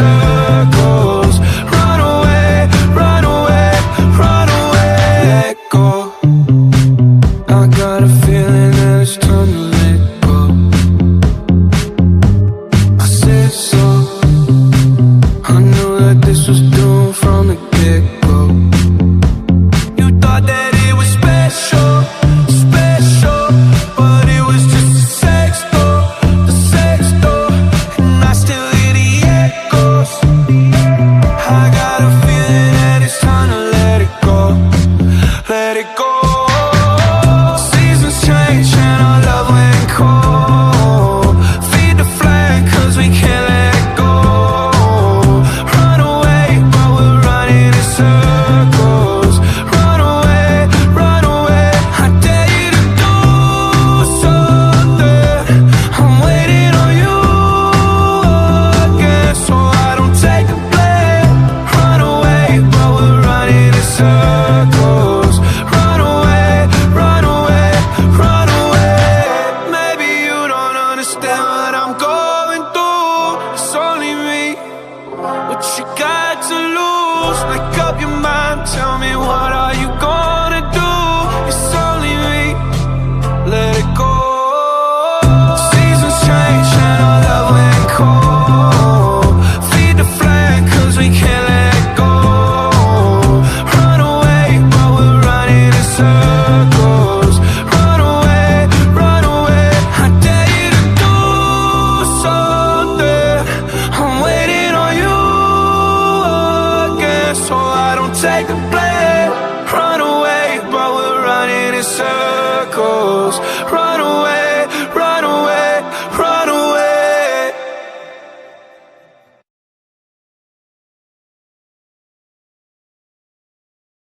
circles. Run away, run away, run away. Let go. I got a feeling that it's time to let go. I said so. I knew that this was doomed from the get-go. You thought that it was special, special, but it was just a sex door, the sex door. And I still hear the echoes. I got a feeling that it's time to let it go. Let it go. Seasons change and our love went cold. Feed the flame cause we can't let it go. Run away but we're running in circles. Run away, run away. I dare you to do something. I'm waiting on you again, so I don't take the blame. Run away but we're running in circles. Run away, run away, run away. Maybe you don't understand what I'm going through. It's only me. What you got to lose? Make up your mind. Tell me what are you gonna do? It's only me. Let it go. Seasons change and our love went cold. Feed the flame cause we can't let it go. Run away but we're running in circles. Run away, run away. I dare you to do something. I'm waiting on you again, so I don't take the blame. Run away but we're running in circles.